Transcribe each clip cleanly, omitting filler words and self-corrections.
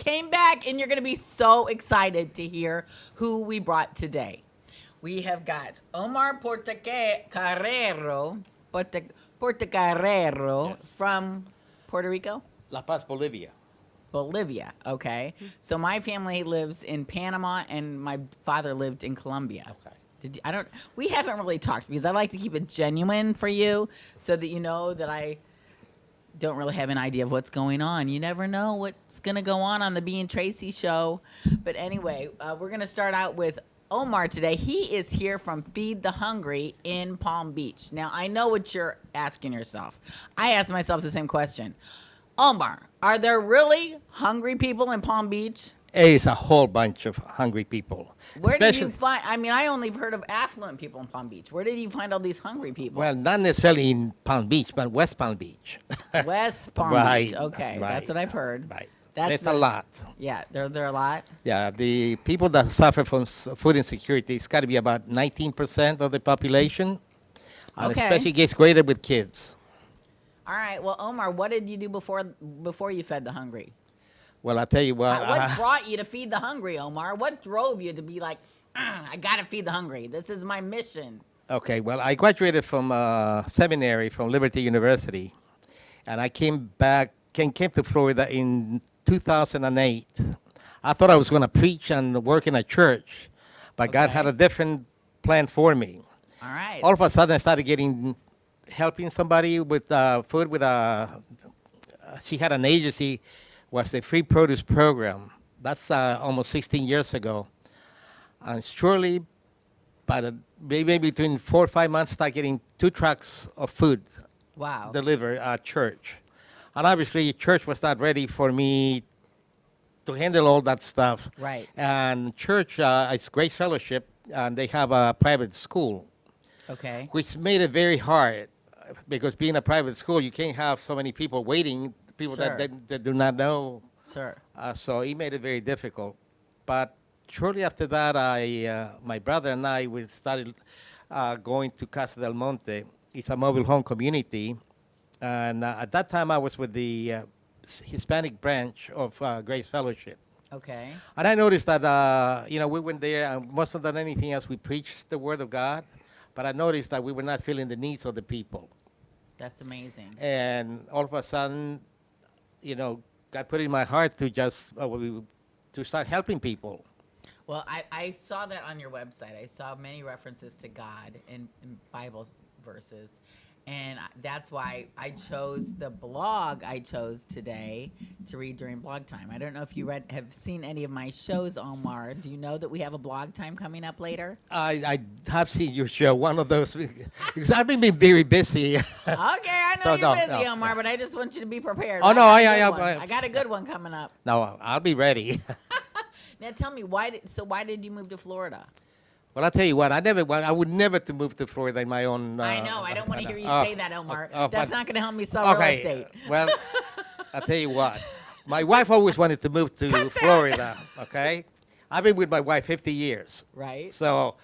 came back, and you're going to be so excited to hear who we brought today. We have got Omar Portocarrero Yes. from Puerto Rico. La Paz, Bolivia. Bolivia. Okay. So my family lives in Panama, and my father lived in Colombia. Okay. Did you, I don't. We haven't really talked because I like to keep it genuine for you, so that you know that I don't really have an idea of what's going on. You never know what's gonna go on the BeingTracy show. But anyway, we're gonna start out with Omar today. He is here from Feed the Hungry in Palm Beach. Now I know what you're asking yourself. I asked myself the same question. Omar, are there really hungry people in Palm Beach? It's a whole bunch of hungry people. Where did you find? I mean, I only heard of affluent people in Palm Beach. Where did you find all these hungry people? Well, not necessarily in Palm Beach, but West Palm Beach. West Palm Right, Beach. Okay, right, that's what I've heard. Right. That's There's a lot. Yeah, there are a lot. Yeah, the people that suffer from food insecurity, it's got to be about 19% of the population. And Okay. especially gets greater with kids. All right. Well, Omar, what did you do before you fed the hungry? Well, I'll tell you what. What brought you to feed the hungry, Omar? What drove you to be like, I gotta feed the hungry? This is my mission. Okay, well, I graduated from seminary from Liberty University, and I came to Florida in 2008. I thought I was going to preach and work in a church, but God had a different plan for me. All right. All of a sudden, I started helping somebody with food. She had an agency, was the free produce program. That's almost 16 years ago, and surely, maybe between 4 or 5 months, start getting 2 trucks of food Wow. delivered at church. And obviously, church was not ready for me to handle all that stuff. Right. And church, it's Grace Fellowship, and they have a private school, Okay. which made it very hard because being a private school, you can't have so many people waiting, people Sure. that do not know. Sure. So it made it very difficult. But shortly after that, my brother and we started going to Casa del Monte. It's a mobile home community. And at that time, I was with the Hispanic branch of Grace Fellowship. Okay. And I noticed that, we went there, and more so than anything else, we preached the Word of God. But I noticed that we were not feeling the needs of the people. That's amazing. And all of a sudden, God put it in my heart to just to start helping people. Well, I saw that on your website. I saw many references to God in Bible verses. And that's why I chose the blog I chose today to read during blog time. I don't know if you have seen any of my shows, Omar. Do you know that we have a blog time coming up later? I have seen your show, one of those, because I've been very busy. Okay, I know So, you're no, busy, no, Omar, no. but I just want you to be prepared. Oh, no, I got a good one coming up. No, I'll be ready. Now tell me, why did you move to Florida? Well, I'll tell you what, I would never to move to Florida in my own. I know, I don't want to hear you say that, Omar. That's but- not going to help me sell real estate. Well, I'll tell you what. My wife always wanted to move to Florida, okay? I've been with my wife 50 years. Right. So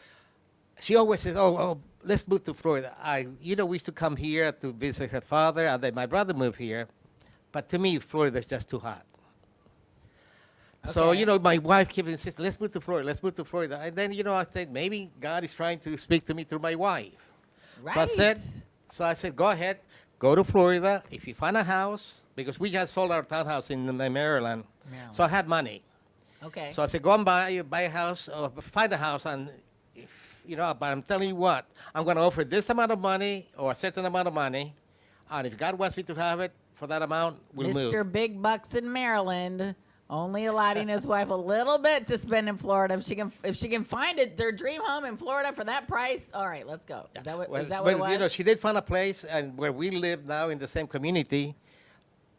she always says, oh, let's move to Florida. We used to come here to visit her father, and then my brother moved here. But to me, Florida is just too hot. So, Okay. my wife kept insisting, let's move to Florida, let's move to Florida. And then, I said, maybe God is trying to speak to me through my wife. Right. So I said, go ahead, go to Florida. If you find a house, because we just sold our townhouse in Maryland, so I had money. Okay. So I said, go and buy a house, or find a house, and but I'm telling you what, I'm going to offer this amount of money or a certain amount of money, and if God wants me to have it for that amount, we'll move. Mr. Big Bucks in Maryland, only allotting his wife a little bit to spend in Florida. If she can find their dream home in Florida for that price, all right, let's go. Is that what it was? She did find a place, and where we live now in the same community,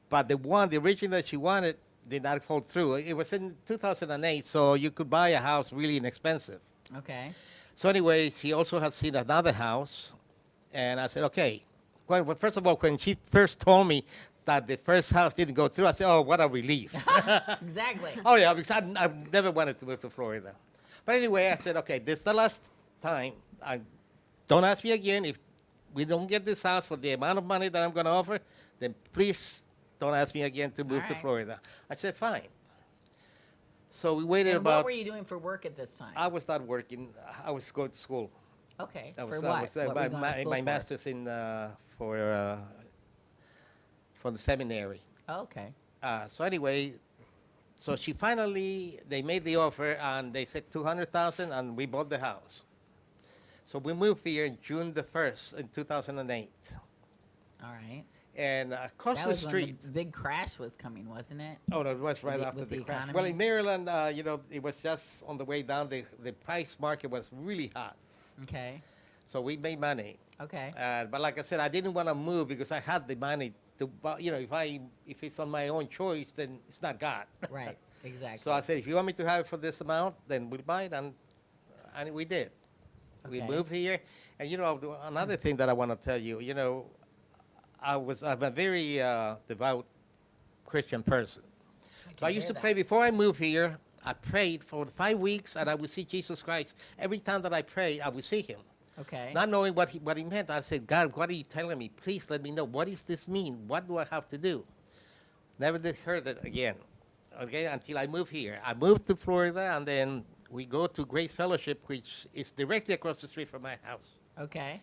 but the original that she wanted did not fall through. It was in 2008, so you could buy a house really inexpensive. Okay. So anyway, she also had seen another house, and I said, okay. Well, first of all, when she first told me that the first house didn't go through, I said, oh, what a relief. Exactly. Oh, yeah, because I've never wanted to move to Florida. But anyway, I said, okay, this is the last time. Don't ask me again. If we don't get this house for the amount of money that I'm going to offer, then please don't ask me again to move to right. Florida. I said, fine. So we waited And what about. were you doing for work at this time? I was not working. I was going to school. Okay. I For was, what? I was, What were you going to school my for? master's in for the seminary. Oh, okay. So anyway, so she finally they made the offer and they said 200,000 and we bought the house. So we moved here in June the 1st in 2008, All right. and across That the was street. when the big crash was coming, wasn't it? Oh, no, it was right the- after with the the crash. economy? Well, in Maryland, it was just on the way down. The price market was really hot, Okay. so we made money. Okay. But like I said, I didn't want to move because I had the money to. If it's on my own choice, then it's not God. Right. Exactly. So I said, if you want me to have it for this amount, then we'll buy it, and we did. We Okay. moved here, and another thing that I want to tell you, I'm a very devout Christian person. So I used to pray before I moved here. I prayed for 5 weeks, and I would see Jesus Christ. Every time that I prayed, I would see Him. Okay. Not knowing what he meant, I said, God, what are you telling me? Please let me know. What does this mean? What do I have to do? Never did heard it again. Okay, until I moved here. I moved to Florida, and then we go to Grace Fellowship, which is directly across the street from my house. Okay.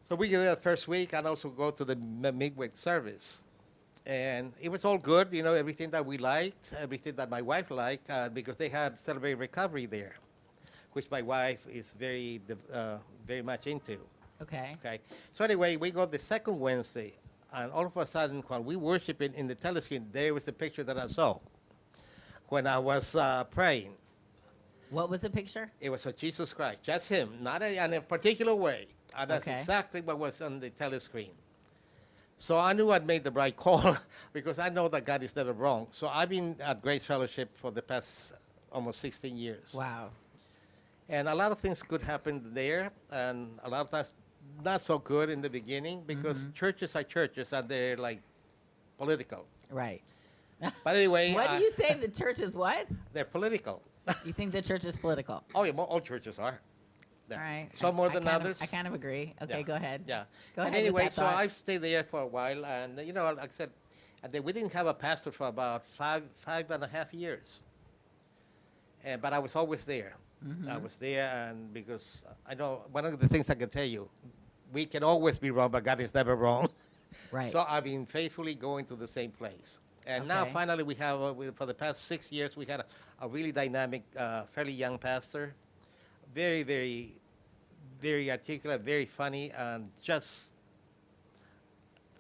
So we go there the first week and also go to the midweek service. And it was all good, everything that we liked, everything that my wife liked, because they had Celebrate Recovery there, which my wife is very much into. Okay. Okay. So anyway, we go the second Wednesday, and all of a sudden, while we worshiping in the telescreen, there was the picture that I saw when I was praying. What was the picture? It was of Jesus Christ, just Him, not in a particular way. And that's Okay. exactly what was on the telescreen. So I knew I'd made the right call because I know that God is never wrong. So I've been at Grace Fellowship for the past almost 16 years. Wow. And a lot of things could happen there, and a lot of times not so good in the beginning because churches are churches and they're like political. Right. But anyway, What do you say? The church is what? they're political. You think the church is political? Oh, yeah, all churches are. Yeah. All right. Some more than kind of- others. I kind of agree. Okay, Yeah. go ahead. Yeah. Go And ahead. anyway, with that so thought. I've stayed there for a while, and like I said, and then we didn't have a pastor for about five and a half years. But I was always there. I was there, and because I know one of the things I can tell you, we can always be wrong, but God is never wrong. Right. So I've been faithfully going to the same place. And now Okay. finally we have, for the past 6 years, we had a really dynamic, fairly young pastor. Very, very, very articulate, very funny, and just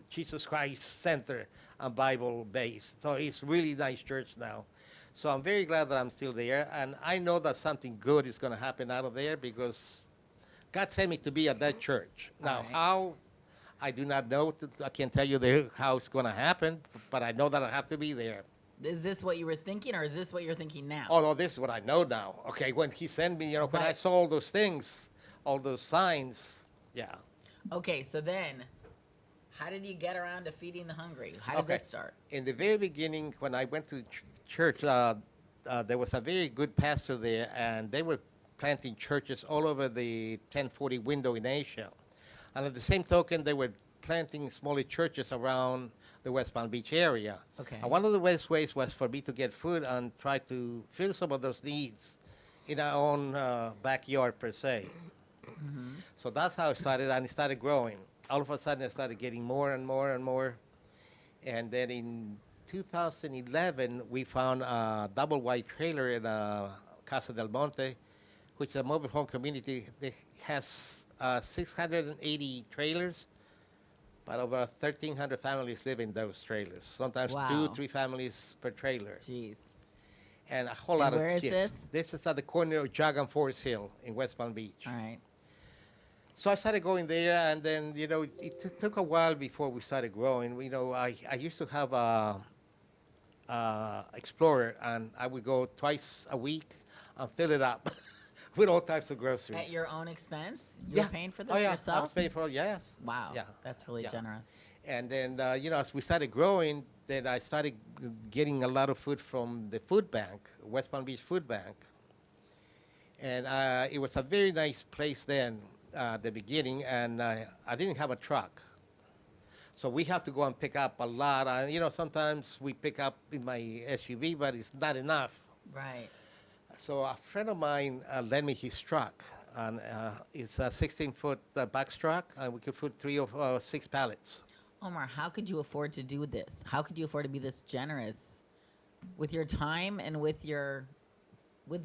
Jesus Christ center and Bible based. So it's really nice church now. So I'm very glad that I'm still there, and I know that something good is going to happen out of there because God sent me to be at that church. Now, All right. how, I do not know. I can't tell you how it's going to happen, but I know that I have to be there. Is this what you were thinking, or is this what you're thinking now? Although this is what I know now. Okay, when He sent me, when I Right. saw all those things, all those signs, yeah. Okay, so then, how did you get around to feeding the hungry? How did Okay. this start? In the very beginning, when I went to church, there was a very good pastor there, and they were planting churches all over the 1040 window in Asia. And at the same token, they were planting smaller churches around the West Palm Beach area. Okay. And one of the best ways was for me to get food and try to fill some of those needs in our own backyard, per se. So that's how it started, and it started growing. All of a sudden, I started getting more and more and more. And then in 2011, we found a double wide trailer in Casa del Monte, which is a mobile home community that has 680 trailers, but over 1,300 families live in those trailers. Sometimes Wow. 2-3 families per trailer, Jeez. and a whole And lot of where is kids. this? This is at the corner of Jog and Forest Hill in West Palm Beach. All right. So I started going there, and then it took a while before we started growing. I used to have a Explorer, and I would go twice a week and fill it up with all types of groceries. At your own expense? You were paying for this I yourself? was paying for it. Yes. Wow. Yeah. That's really Yeah. generous. And then as we started growing, then I started getting a lot of food from the food bank, West Palm Beach Food Bank, and it was a very nice place then. The beginning, and I didn't have a truck, so we have to go and pick up a lot. And sometimes we pick up in my SUV, but it's not enough. Right. So a friend of mine lent me his truck, and it's a 16-foot box truck, and we could put 3 or 6 pallets. Omar, how could you afford to do this? How could you afford to be this generous with your time and with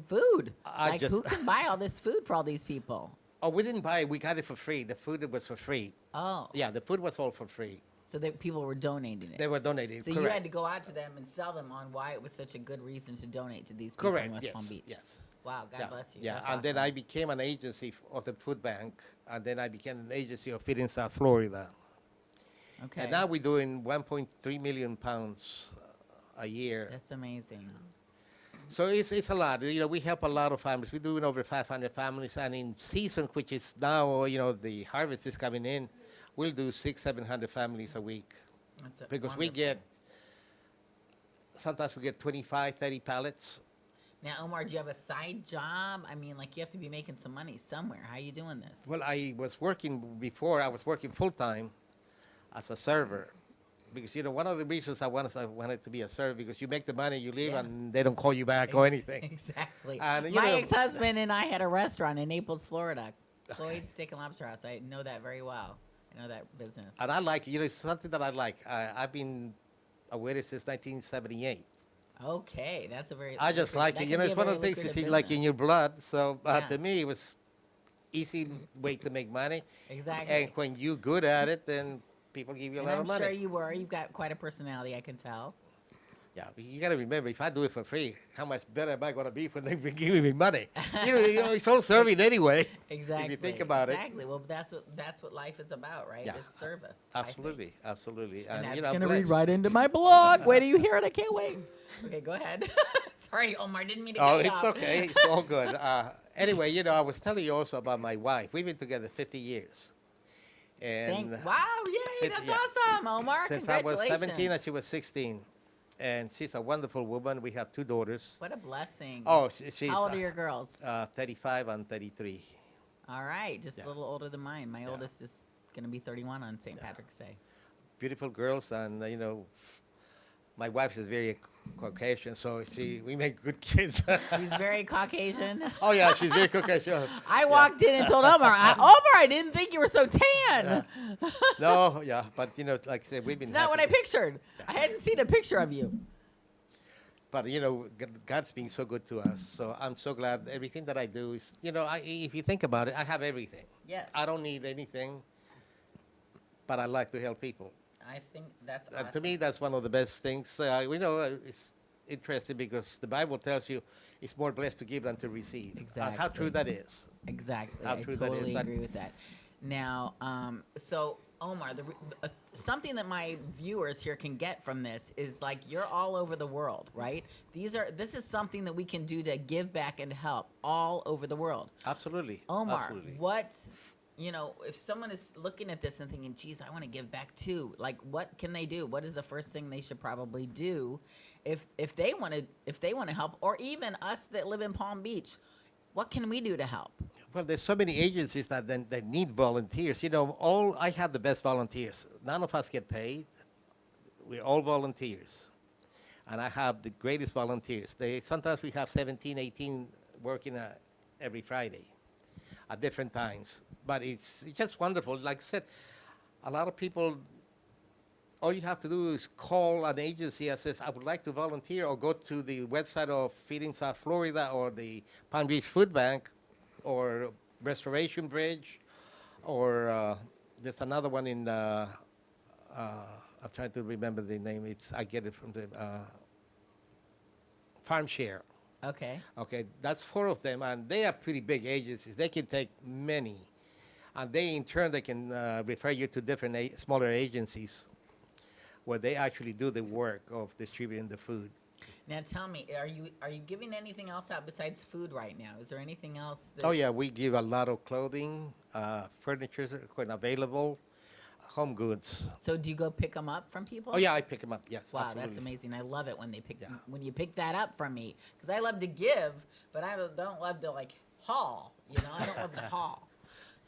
food? I Like, just- who can buy all this food for all these people? Oh, we didn't buy it. We got it for free. The food was for free. Oh, Yeah, the food was all for free. so that people were donating it. They were donating. So correct. you had to go out to them and sell them on why it was such a good reason to donate to these people Correct. in West Yes. Palm Beach. Yes. Wow, God Yeah. bless you. Yeah, That's and then awesome. I became an agency of the food bank, and then I became an agency of Feeding South Florida. Okay. And now we're doing 1.3 million pounds a year. That's amazing. So it's a lot. You know, we help a lot of families. We're doing over 500 families, and in season, which is now, you know, the harvest is coming in, we'll do 600-700 families a week That's because we wonderful. get sometimes we get 25, 30 pallets. Now, Omar, do you have a side job? I mean, like, you have to be making some money somewhere. How are you doing this? Well, I was working before. I was working full time as a server. Because, you know, one of the reasons I wanted to be a server, because you make the money, you leave, Yeah. and they don't call you back or anything. Exactly. And, you My know- ex-husband and I had a restaurant in Naples, Florida. Floyd's Steak and Lobster House. I know that very well. I know that business. And I like it. You know, it's something that I like. I've been a waiter since 1978. Okay, that's a very. I just lucrative- like that it. can You know, be it's a one of very the things you lucrative see like in business. your blood. So Yeah. to me, it was easy way to make money. Exactly. And when you're good at it, then people give you a And lot I'm of money. sure you were. You've got quite a personality, I can tell. Yeah, but you got to remember, if I do it for free, how much better am I going to be when they give me money? you know, it's all serving anyway. Exactly. If you think about it. Exactly. Well, that's what life is about, right? Yeah. Is service. I think. Absolutely, absolutely. And that's you know, I'm gonna read blessed. right into my blog. Wait till you hear it. I can't wait. Okay, go ahead. Sorry, Omar. Didn't mean to. Oh, cut you it's off. okay. It's all good. Anyway, you know, I was telling you also about my wife. We've been together 50 years. And Wow! Yay! That's yeah. awesome, Omar. since I was Congratulations. 17 and she was 16. And she's a wonderful woman. We have 2 daughters. What a blessing. Oh, she's How old are your girls? 35 and 33. All right, just yeah. a little older than mine. My Yeah. oldest is gonna be 31 on St. Patrick's Day. Beautiful girls. And, you know, my wife is very Caucasian, so we make good kids. She's very Caucasian. Oh, yeah, she's very Caucasian. I walked in and told Omar, Omar, I didn't think you were so tan. No, yeah, but, you know, like I said, we've been It's not what I happy. pictured. I hadn't seen a picture of you. But, you know, God's been so good to us. So I'm so glad everything that I do is, you know, if you think about it, I have everything. Yes. I don't need anything, but I like to help people. I think that's awesome. To me, that's one of the best things. You know, it's interesting because the Bible tells you it's more blessed to give than to receive. How true Exactly. that is. Exactly. How I true that totally is. agree with that. Now, so Omar, something that my viewers here can get from this is like you're all over the world, right? This is something that we can do to give back and help all over the world. Absolutely. Omar, Absolutely. what, if someone is looking at this and thinking, geez, I want to give back too, like what can they do? What is the first thing they should probably do if they want to help, or even us that live in Palm Beach? What can we do to help? Well, there's so many agencies that need volunteers. You know, I have the best volunteers. None of us get paid. We're all volunteers. And I have the greatest volunteers. Sometimes we have 17, 18 working every Friday at different times. But it's just wonderful. Like I said, a lot of people, all you have to do is call an agency that says, I would like to volunteer, or go to the website of Feeding South Florida or the Palm Beach Food Bank or Restoration Bridge, or there's another one in, I'm trying to remember the name. I get it from the Farm Share. Okay. Okay, that's 4 of them, and they are pretty big agencies. They can take many, and in turn, they can refer you to different smaller agencies where they actually do the work of distributing the food. Now tell me, are you giving anything else out besides food right now? Is there anything else? Oh yeah, we give a lot of clothing, furniture when available, home goods. So do you go pick them up from people? Oh yeah, I pick them up. Yes, Wow, absolutely. that's amazing. I love it when they Yeah. when you pick that up from me, because I love to give, but I don't love to like haul. I don't love to haul.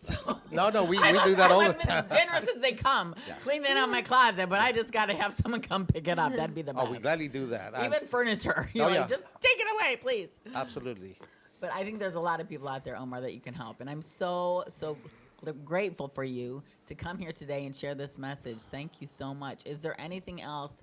So No, we I do that all the I've been time. as generous as they come, cleaning out my closet, but I just got to have someone come pick it up. That'd be the Oh, best. we gladly do that. Even furniture. Oh, yeah. Just take it away, please. Absolutely. But I think there's a lot of people out there, Omar, that you can help. And I'm so grateful for you to come here today and share this message. Thank you so much. Is there anything else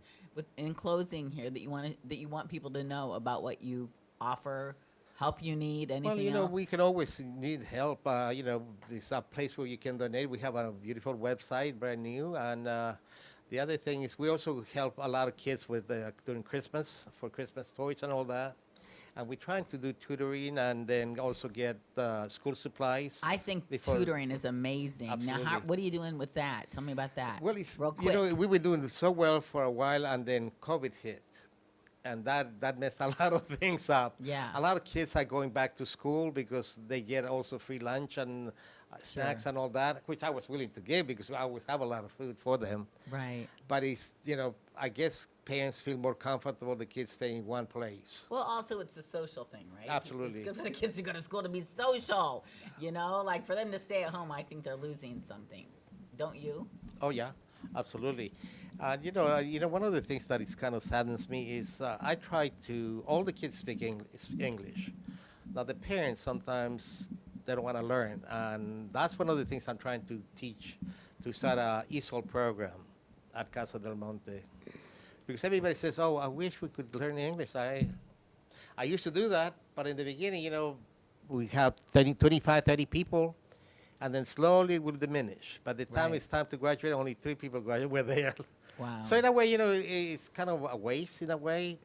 in closing here that you want people to know about what you offer, help you need, anything Well, else? we can always need help. There's a place where you can donate. We have a beautiful website, brand new. And the other thing is we also help a lot of kids with during Christmas, for Christmas toys and all that. And we're trying to do tutoring and then also get school supplies. I think before- tutoring is amazing. Now, Absolutely. what are you doing with that? Tell me about that. Well, it's, real quick. we were doing so well for a while, and then COVID hit. And that messed a lot of things up. Yeah. A lot of kids are going back to school because they get also free lunch and snacks and all that, which I was willing to give because I always have a lot of food for them. Right. But it's, I guess parents feel more comfortable the kids stay in one place. Well, also it's a social thing, right? Absolutely. It's good for the kids to go to school to be social. Like for them to stay at home, I think they're losing something. Don't you? Oh, yeah, absolutely. One of the things that is kind of saddens me is I try to, all the kids speak English. Now, the parents sometimes they don't want to learn, and that's one of the things I'm trying to teach, to start a ESOL program at Casa del Monte. Because everybody says, oh, I wish we could learn English. I used to do that, but in the beginning, we have 25, 30 people, and then slowly it will diminish. By the time Right. it's time to graduate, only 3 people were there. Wow. So in a way, it's kind of a waste in a way.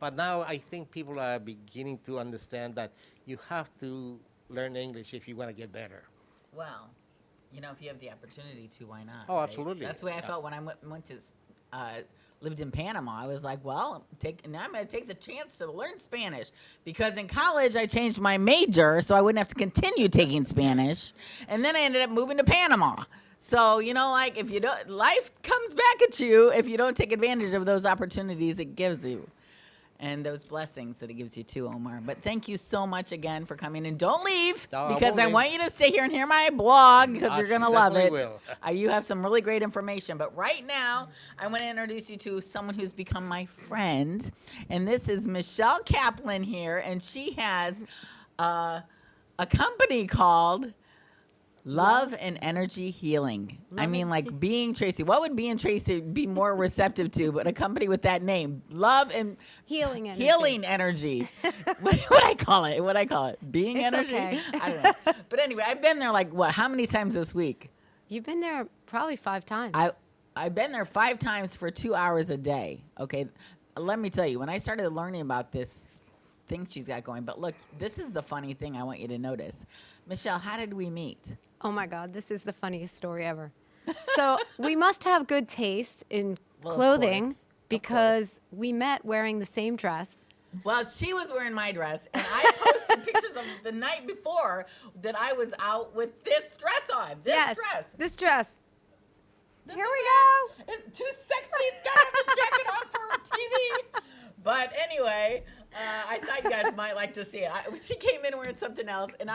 But now I think people are beginning to understand that you have to learn English if you want to get better. Well, if you have the opportunity to, why not? Oh, right? absolutely. That's the way I felt when I went to lived in Panama. I was like, well, now I'm going to take the chance to learn Spanish because in college I changed my major so I wouldn't have to continue taking Spanish, and then I ended up moving to Panama. So if you don't, life comes back at you if you don't take advantage of those opportunities it gives you. And those blessings that it gives you too, Omar. But thank you so much again for coming. And don't leave No, I because won't I leave. want you to stay here and hear my blog because you're going to love it. Definitely will. You have some really great information. But right now, I want to introduce you to someone who's become my friend. And this is Michelle Kaplan here. And she has a company called Love and Energy Healing. I mean, like BeingTracy. What would BeingTracy be more receptive to but a company with that name? Love and Healing energy. Healing energy. What I call it? Being It's energy? okay. I don't know. But anyway, I've been there how many times this week? You've been there probably 5 times. I've been there 5 times for 2 hours a day. Okay. Let me tell you, when I started learning about this thing she's got going, but look, this is the funny thing I want you to notice. Michelle, how did we meet? Oh my God, this is the funniest story ever. So we must have good taste in Well, of clothing course. Of because we met wearing the same dress. Well, she was wearing my dress, and I posted pictures of the night before that I was out with this dress on. This Yes, dress. this dress. This Here is we it. It's too sexy. It's got to have a jacket on for TV. But anyway, I thought you guys might like to see it. She came in wearing something else, and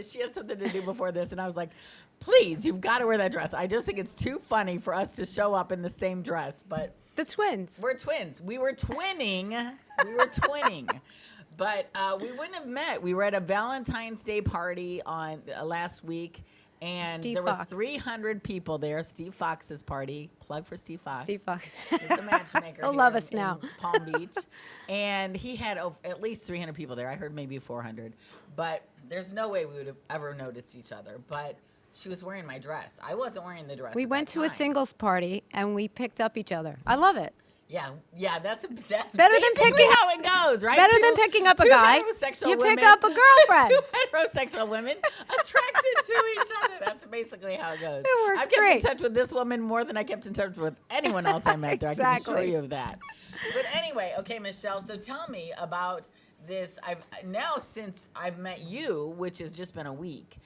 she had something to do before this, and I was like, please, you've got to wear that dress. I just think it's too funny for us to show up in the same dress, but The twins. we're twins. We were twinning. But we wouldn't have met. We were at a Valentine's Day party on last week, and Steve there Fox. were 300 people there. Steve Fox's party. Plug for Steve Fox. Steve Fox. He's a matchmaker. He'll here love in- us now. in Palm Beach. And he had at least 300 people there. I heard maybe 400. But there's no way we would have ever noticed each other. But she was wearing my dress. I wasn't wearing the dress. We at went that to a time. singles party and we picked up each other. I love it. Yeah, that's Better than basically picking- how it goes, right? Better than picking up a guy. Heterosexual You pick women, up a girlfriend. 2 heterosexual women attracted to each other. That's basically how it goes. It works I've kept great. in touch with this woman more than I kept in touch with anyone else I met there. I can assure Exactly. you of that. But anyway, okay, Michelle. So tell me about this. Since I've met you, which has just been a week,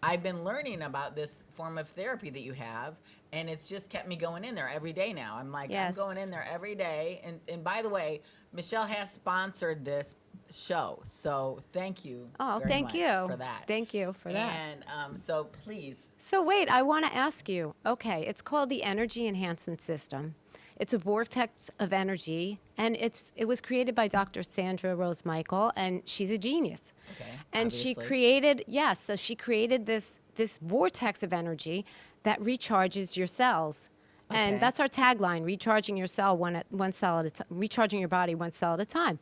I've been learning about this form of therapy that you have, and it's just kept me going in there every day now. I'm like, I'm Yes. going in there every day. And by the way, Michelle has sponsored this show, so thank you. Oh, very thank much you. for that. Thank you for that. And so please, So wait, I want to ask you. Okay, it's called the Energy Enhancement System. It's a vortex of energy, and it was created by Dr. Sandra Rose Michael, and she's a genius. Okay, And she obviously. created so she created this vortex of energy that recharges your cells. And Okay. that's our tagline: recharging your cell one cell at a time, recharging your body one cell at a time.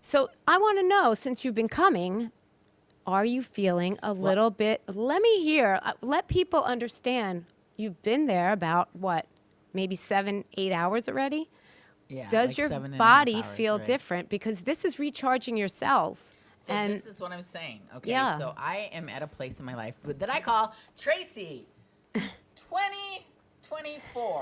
So I want to know, since you've been coming, are you feeling a little bit? Let me hear. Let people understand. You've been there about what, maybe 7-8 hours already. yeah. Does like your 7.5 body hours, feel right? different? Because this is recharging your cells. So and this is what I'm saying. Okay. Yeah. So I am at a place in my life that I call Tracy 2024.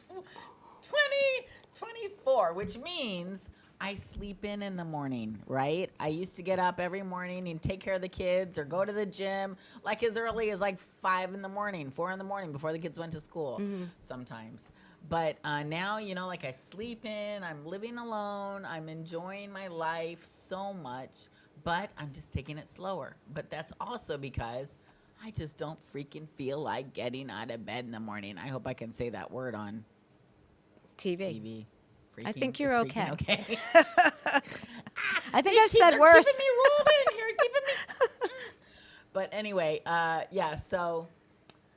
2024, which means I sleep in the morning, right? I used to get up every morning and take care of the kids or go to the gym like as early as like 5 in the morning, 4 in the morning before the kids went to school sometimes. But now, like I sleep in, I'm living alone, I'm enjoying my life so much, but I'm just taking it slower. But that's also because I just don't freaking feel like getting out of bed in the morning. I hope I can say that word on TV. TV. I think Is you're freaking okay. okay. I think I've said worse. Keeping me rolling here, keeping me. But anyway, yeah. So,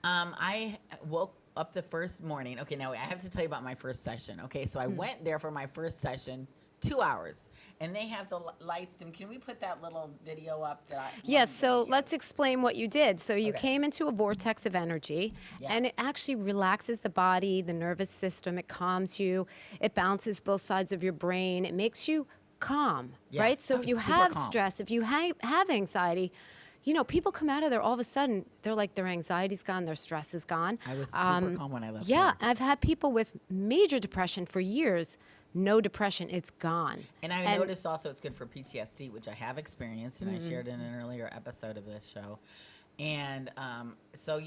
I woke up the first morning. Okay, now I have to tell you about my first session. Okay, so I went there for my first session, 2 hours, and they have the lights dim. Can we put that little video up? Yes, so let's explain what you did. So you Okay. came into a vortex of energy, Yeah. and it actually relaxes the body, the nervous system. It calms you. It balances both sides of your brain. It makes you calm, Yeah, right? So I if you was super have calm. stress, if you have anxiety, people come out of there all of a sudden, they're like their anxiety's gone, their stress is gone. I was super calm when I left. Yeah, there. I've had people with major depression for years. No depression, it's gone. And I noticed also it's good for PTSD, which I have experienced, and I shared in an earlier episode of this show. And so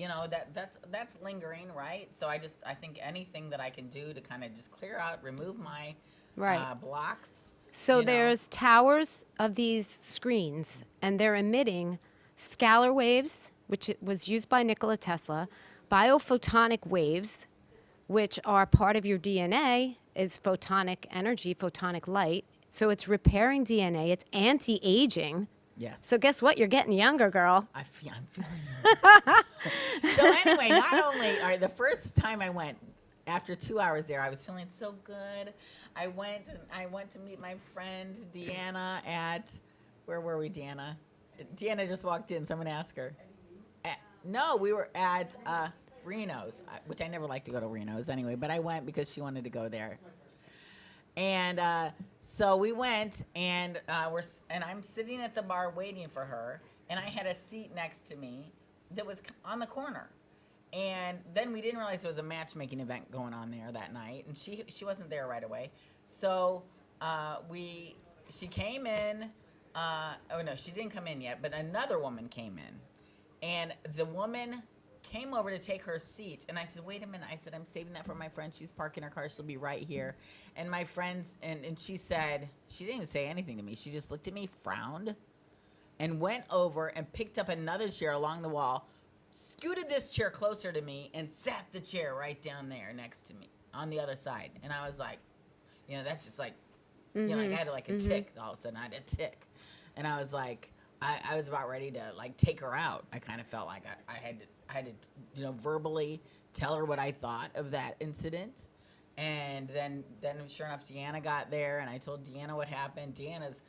that's lingering, right? So I think anything that I can do to kind of just clear out, remove my Right. blocks. So you know. there's towers of these screens, and they're emitting scalar waves, which was used by Nikola Tesla, biophotonic waves, which are part of your DNA, is photonic energy, photonic light. So it's repairing DNA. It's anti-aging. Yes. So guess what? You're getting younger, girl. I'm feeling. So anyway, not only the first time I went, after 2 hours there, I was feeling so good. I went to meet my friend Deanna at, where were we, Deanna? Deanna just walked in. Someone asked her. No, we were at Reno's, which I never like to go to Reno's anyway, but I went because she wanted to go there. And so we went, and I'm sitting at the bar waiting for her, and I had a seat next to me that was on the corner. And then we didn't realize there was a matchmaking event going on there that night, and she wasn't there right away. So she came in. Oh no, she didn't come in yet, but another woman came in, and the woman came over to take her seat, and I said, wait a minute. I said, I'm saving that for my friend. She's parking her car. She'll be right here. And my friends, and she said, she didn't even say anything to me. She just looked at me, frowned, and went over and picked up another chair along the wall, scooted this chair closer to me, and sat the chair right down there next to me on the other side. And I was like, that's just like, like I had like a tick. All of a sudden I had a tick. And I was like, I was about ready to like take her out. I kind of felt like I had to verbally tell her what I thought of that incident. And then sure enough, Deanna got there, and I told Deanna what happened. Deanna's,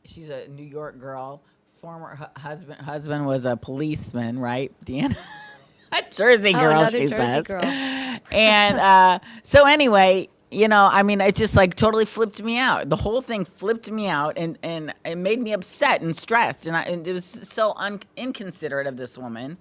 she's a New York girl. Former husband was a policeman, right? Deanna, a Jersey girl, another she Jersey says. girl. And so anyway, it just like totally flipped me out. The whole thing flipped me out, and it made me upset and stressed. And it was so inconsiderate of this woman.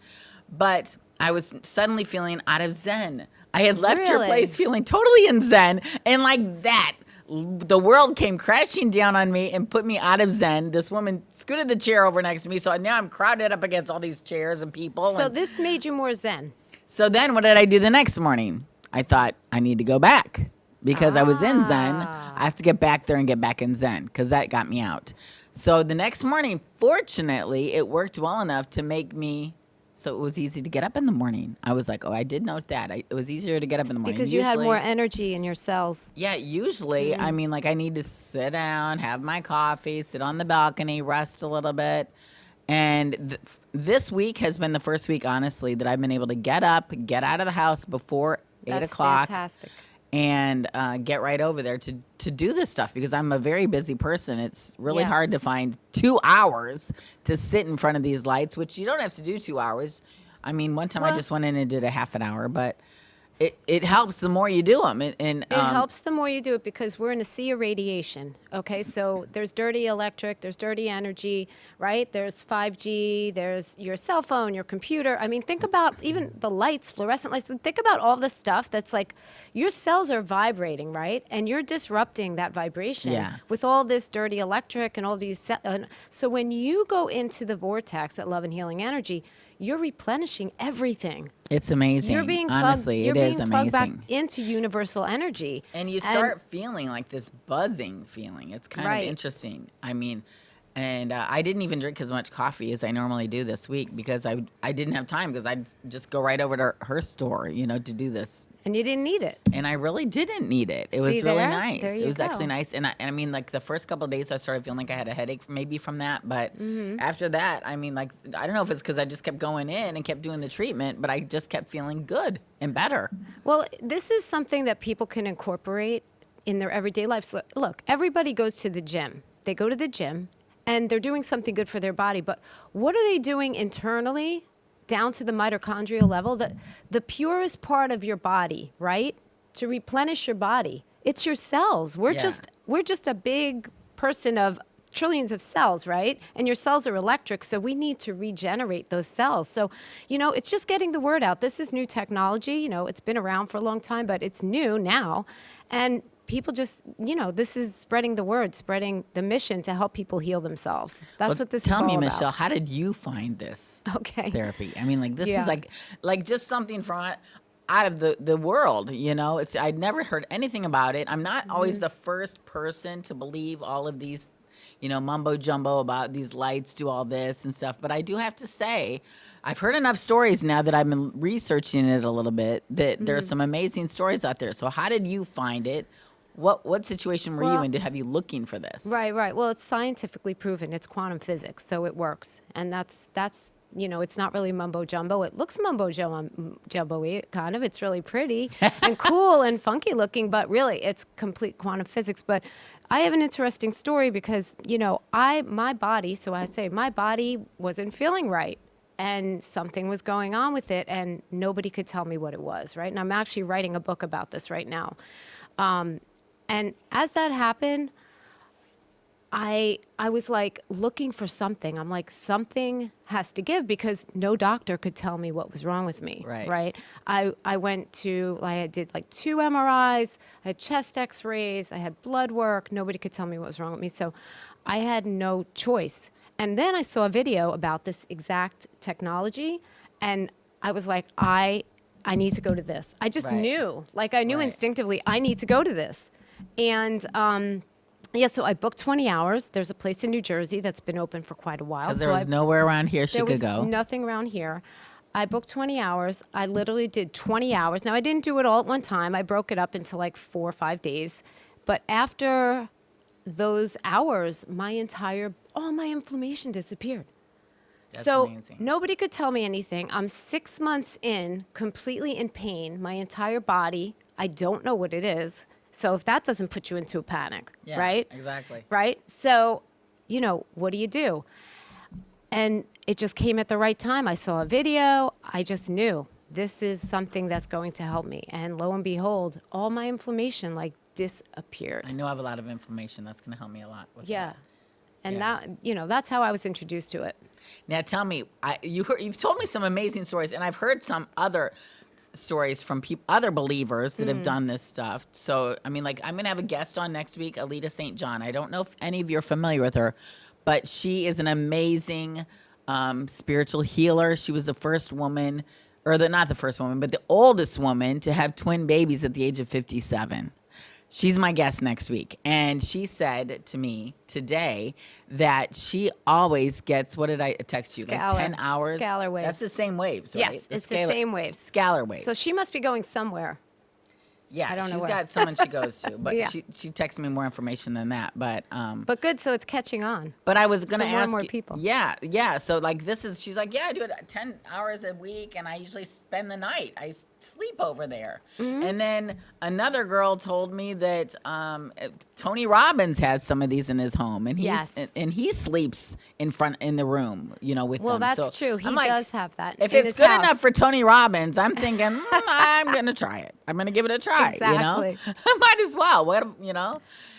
But I was suddenly feeling out of zen. I had left your Really? place feeling totally in zen. And like that, the world came crashing down on me and put me out of zen. This woman scooted the chair over next to me. So now I'm crowded up against all these chairs and people. So and this made you more zen. so then what did I do the next morning? I thought I need to go back. because I was in Zen. I have to get back there and get back in Zen because that got me out. So the next morning, fortunately, it worked well enough to make me so it was easy to get up in the morning. I was like, oh, I did note that. It was easier to get up in the morning. Because you had more energy in your cells. Yeah, usually, I mean, like I need to sit down, have my coffee, sit on the balcony, rest a little bit. And this week has been the first week, honestly, that I've been able to get up, get out of the house before 8 o'clock. That's fantastic. And get right over there to do this stuff because I'm a very busy person. It's really hard to find 2 hours to sit in front of these lights, which you don't have to do 2 hours. I mean, one time I just went in and did a half an hour, but it helps the more you do them. And it helps the more you do it because we're in a sea of radiation. Okay, so there's dirty electric, there's dirty energy, right? There's 5G, there's your cell phone, your computer. I mean, think about even the lights, fluorescent lights. Think about all the stuff that's like your cells are vibrating, right? And you're disrupting that vibration with all this dirty electric and all these. So when you go into the vortex at love and healing energy, you're replenishing everything. It's amazing. You're being plugged, honestly, you're it is being plugged amazing. back into universal energy. And you start feeling like this buzzing feeling. It's kind of interesting. I mean, and I didn't even drink as much coffee as I normally do this week because I didn't have time because I'd just go right over to her store, you know, to do this. And you didn't need it. And I really didn't need it. It was really nice. There It was go. actually nice. And I mean, like the first couple of days, I started feeling like I had a headache maybe from that. But after that, I mean, like, I don't know if it's because I just kept going in and kept doing the treatment, but I just kept feeling good and better. Well, this is something that people can incorporate in their everyday lives. Look, everybody goes to the gym. They go to the gym and they're doing something good for their body. But what are they doing internally? Down to the mitochondrial level, the purest part of your body, right? To replenish your body, it's your cells. We're just a big person of trillions of cells, right? And your cells are electric, so we need to regenerate those cells. So, you know, it's just getting the word out. This is new technology. You know, it's been around for a long time, but it's new now, and people just, you know, this is spreading the word, spreading the mission to help people heal themselves. That's what this is all about. Tell me, Michelle, how did you find this therapy? I mean, like, this is like just something from out of the world, you know? I'd never heard anything about it. I'm not always the first person to believe all of these, you know, mumbo jumbo about these lights do all this and stuff. But I do have to say, I've heard enough stories now that I've been researching it a little bit that there's some amazing stories out there. So how did you find it? What situation were you in to have you looking for this? Right. Well, it's scientifically proven. It's quantum physics, so it works. And that's you know, it's not really mumbo jumbo. It looks mumbo jumbo-y, kind of. It's really pretty and cool and funky looking, but really it's complete quantum physics. But I have an interesting story because, you know, my body wasn't feeling right. And something was going on with it, and nobody could tell me what it was, right? And I'm actually writing a book about this right now. And as that happened, I was like looking for something. I'm like, something has to give because no doctor could tell me what was wrong with me. Right. I did like 2 MRIs, I had chest x-rays, I had blood work. Nobody could tell me what was wrong with me. So I had no choice. And then I saw a video about this exact technology, and I was like, I need to go to this. I just knew, like I knew instinctively, I need to go to this. And so I booked 20 hours. There's a place in New Jersey that's been open for quite a while. Because there was nowhere around here she could go. There was nothing around here. I booked 20 hours. I literally did 20 hours. Now, I didn't do it all at one time. I broke it up into like 4 or 5 days. But after those hours, all my inflammation disappeared. That's so amazing. Nobody could tell me anything. I'm 6 months in, completely in pain, my entire body. I don't know what it is. So if that doesn't put you into a panic, right? Exactly. Right? So, you know, what do? And it just came at the right time. I saw a video. I just knew this is something that's going to help me. And lo and behold, all my inflammation like disappeared. I know I have a lot of inflammation. That's going to help me a lot with that. And that, you know, that's how I was introduced to it. Now tell me, you've told me some amazing stories, and I've heard some other stories from other believers that have done this stuff. So, I mean, like, I'm going to have a guest on next week, Alita St. John. I don't know if any of you are familiar with her, but she is an amazing spiritual healer. She was the first woman, or not the first woman, but the oldest woman to have twin babies at the age of 57. She's my guest next week. And she said to me today that she always gets, what did I text you? Like 10 hours? Scalar waves. That's the same waves, right? Yes, it's the same waves. Scalar waves. So she must be going somewhere. Yeah, I don't know she's where. got someone she goes to, but Yeah. she texted me more information than that. But But good, so it's catching on. but I was gonna So more ask and more you- people. Yeah. So like this is, she's like, yeah, I do it 10 hours a week, and I usually spend the night. I sleep over there. Mm-hmm. And then another girl told me that Tony Robbins has some of these in his home, and Yes. and he sleeps in the room, with Well, them. that's So true. He I'm like, does have that. If in it's his good house. enough for Tony Robbins, I'm thinking I'm gonna try it. I'm gonna give it a try. Exactly. Might as well. What?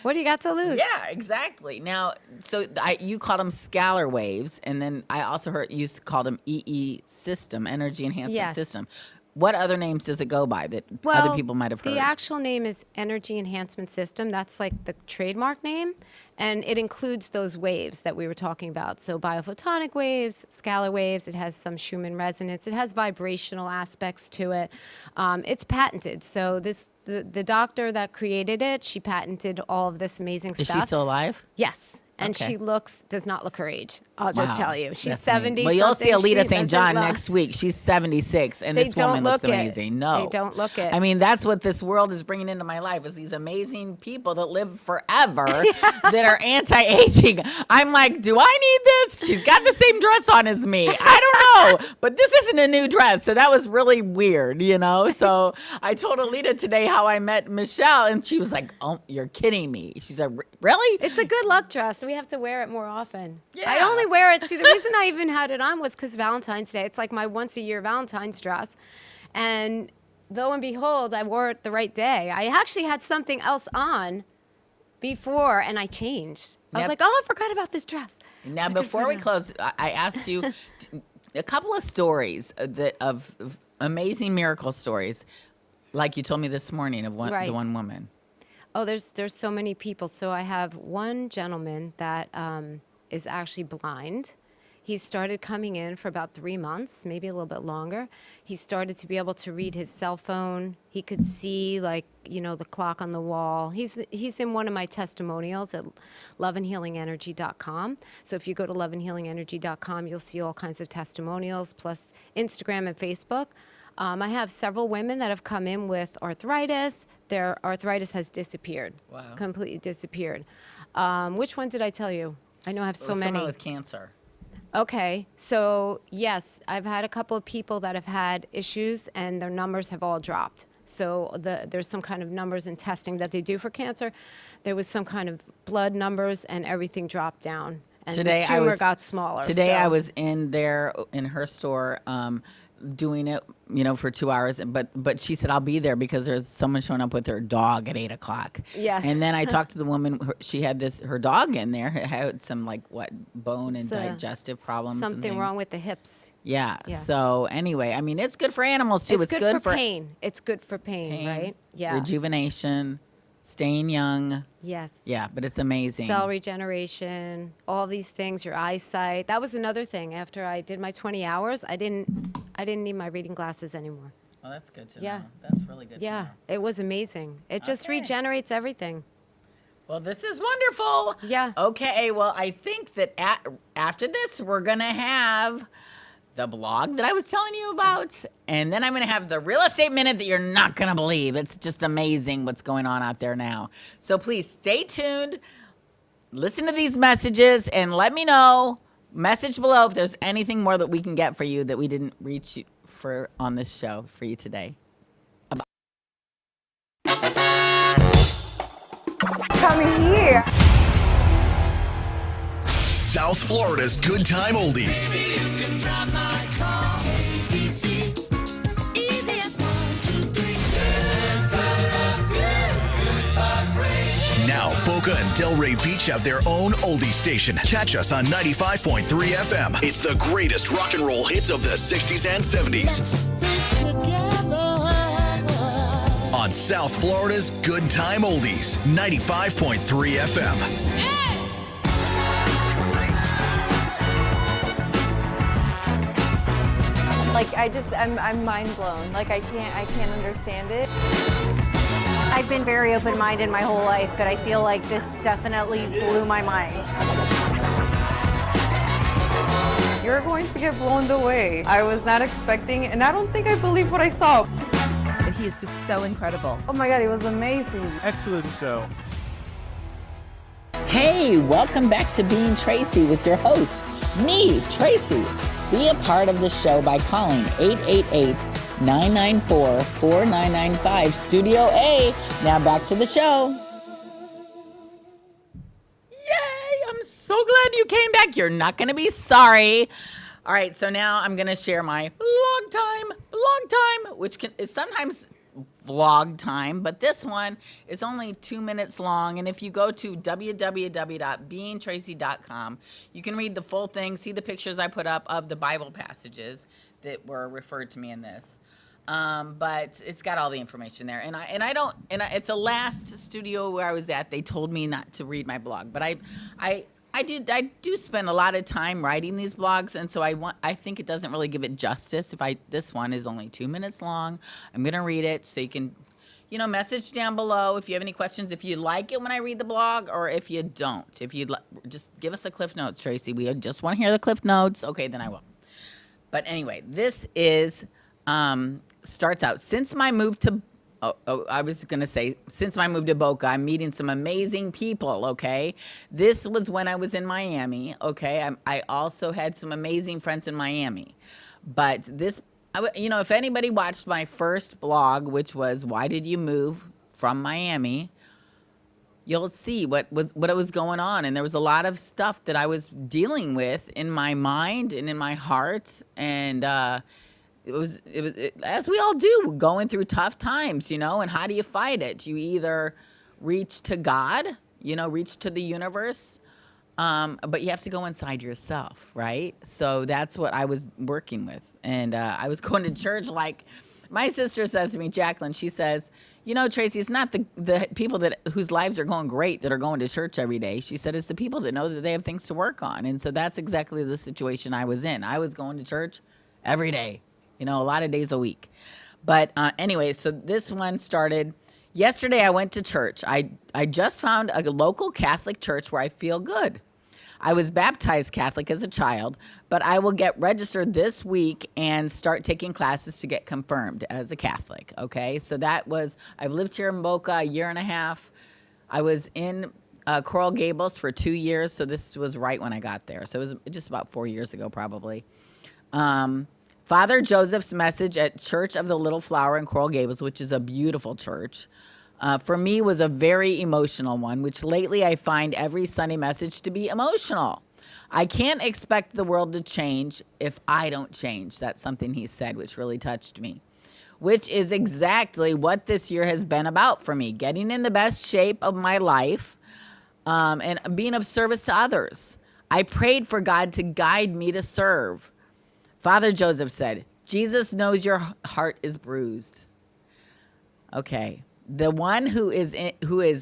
What do you got to lose? Yeah, exactly. Now, so you called them scalar waves, and then I also heard you called them EE system, energy enhancement Yes. system. What other names does it go by that Well, other people might have heard? the actual name is Energy Enhancement System. That's like the trademark name. And it includes those waves that we were talking about. So biophotonic waves, scalar waves. It has some Schumann resonance. It has vibrational aspects to it. It's patented. So the doctor that created it, she patented all of this amazing Is stuff. she still alive? Yes. And Okay. she does not look her age. I'll just Wow, tell you. She's that's amazing. 70. Well, you'll see something. Alita She St. doesn't John look- next week. She's 76, and They this woman don't looks look it. amazing. No, They don't look it. I mean, that's what this world is bringing into my life is these amazing people that live forever that are anti-aging. I'm like, do I need this? She's got the same dress on as me. I don't know, but this isn't a new dress, so that was really weird, So I told Alita today how I met Michelle, and she was like, "Oh, you're kidding me." She said, "Really?" It's a good luck dress. We have to wear it more often. Yeah. I only wear it. See, the reason I even had it on was because Valentine's Day. It's like my once a year Valentine's dress. And lo and behold, I wore it the right day. I actually had something else on before, and I changed. I was Yep. like, oh, I forgot about this dress. Now, So good before for we them. close, I asked you a couple of stories of amazing miracle stories, like you told me this morning of Right. the one woman. Oh, there's so many people. So I have one gentleman that is actually blind. He started coming in for about 3 months, maybe a little bit longer. He started to be able to read his cell phone. He could see, the clock on the wall. He's in one of my testimonials at loveandhealingenergy.com. So if you go to loveandhealingenergy.com, you'll see all kinds of testimonials, plus Instagram and Facebook. I have several women that have come in with arthritis. Their arthritis has disappeared. Wow. Completely disappeared. Which one did I tell you? I know I have so many. Someone with cancer. Okay, so yes, I've had a couple of people that have had issues and their numbers have all dropped. So there's some kind of numbers and testing that they do for cancer. There was some kind of blood numbers and everything dropped down. And Today the tumor got smaller. Today so. I was in her store doing it, for 2 hours. But she said, I'll be there because there's someone showing up with her dog at 8:00. Yes. And then I talked to the woman. She had her dog in there. It had some bone and So, digestive problems. and Something wrong things. with the hips. Yeah. Yeah. So anyway, I mean, it's good for animals too. It's good for for pain. It's good for pain, right? Yeah. rejuvenation, staying young. Yes. Yeah, but it's amazing. Cell regeneration, all these things, your eyesight. That was another thing. After I did my 20 hours, I didn't need my reading glasses anymore. Well, that's good to Yeah. know. That's really good to Yeah, know. it was amazing. It just Okay. regenerates everything. Well, this is wonderful. Yeah. Okay, well, I think that after this, we're going to have the blog that I was telling you about, and then I'm going to have the real estate minute that you're not going to believe. It's just amazing what's going on out there now. So please stay tuned, listen to these messages, and let me know, message below if there's anything more that we can get for you that we didn't reach you for on this show for you today. Coming here. South Florida's Good Time Oldies. Now, Boca and Delray Beach have their own oldie station. Catch us on 95.3 FM. It's the greatest rock and roll hits of the 60s and 70s. On South Florida's Good Time Oldies, 95.3 FM. Like I'm mind blown. Like I can't understand it. I've been very open-minded my whole life, but I feel like this definitely blew my mind. You're going to get blown away. I was not expecting, and I don't think I believe what I saw. He is just so incredible. Oh my God, it was amazing. Excellent show. Hey, welcome back to Being Tracy with your host, me, Tracy. Be a part of the show by calling 888-994-4995, Studio A. Now back to the show. Yay! I'm so glad you came back. You're not going to be sorry. All right, so now I'm going to share my vlog time, which is sometimes vlog time, but this one is only 2 minutes long. And if you go to www.beingtracy.com, you can read the full thing, see the pictures I put up of the Bible passages that were referred to me in this. But it's got all the information there. And at the last studio where I was at, they told me not to read my blog, but I do spend a lot of time writing these blogs, and so I think it doesn't really give it justice. This one is only 2 minutes long. I'm gonna read it, so you can, message down below if you have any questions. If you like it when I read the blog, or if you don't, just give us the Cliff Notes, Tracy. We just want to hear the Cliff Notes. Okay, then I will. But anyway, this is starts out since my move to. I was going to say, since my move to Boca, I'm meeting some amazing people, okay? This was when I was in Miami, okay? I also had some amazing friends in Miami. But if anybody watched my first blog, which was, why did you move from Miami? You'll see what was going on. And there was a lot of stuff that I was dealing with in my mind and in my heart. And, it was as we all do, going through tough times, and how do you fight it? You either reach to God, reach to the universe, but you have to go inside yourself, right? So that's what I was working with. And I was going to church like my sister says to me, Jacqueline, she says, Tracy, it's not the people whose lives are going great that are going to church every day. She said, it's the people that know that they have things to work on. And so that's exactly the situation I was in. I was going to church every day. A lot of days a week. But anyway, so this one started yesterday. I went to church. I just found a local Catholic church where I feel good. I was baptized Catholic as a child, but I will get registered this week and start taking classes to get confirmed as a Catholic. Okay, so I've lived here in Boca a year and a half. I was in Coral Gables for 2 years, so this was right when I got there. So it was just about 4 years ago, probably. Father Joseph's message at Church of the Little Flower in Coral Gables, which is a beautiful church, for me was a very emotional one, which lately I find every Sunday message to be emotional. I can't expect the world to change if I don't change. That's something he said, which really touched me, which is exactly what this year has been about for me, getting in the best shape of my life and being of service to others. I prayed for God to guide me to serve. Father Joseph said, Jesus knows your heart is bruised. Okay. The one who is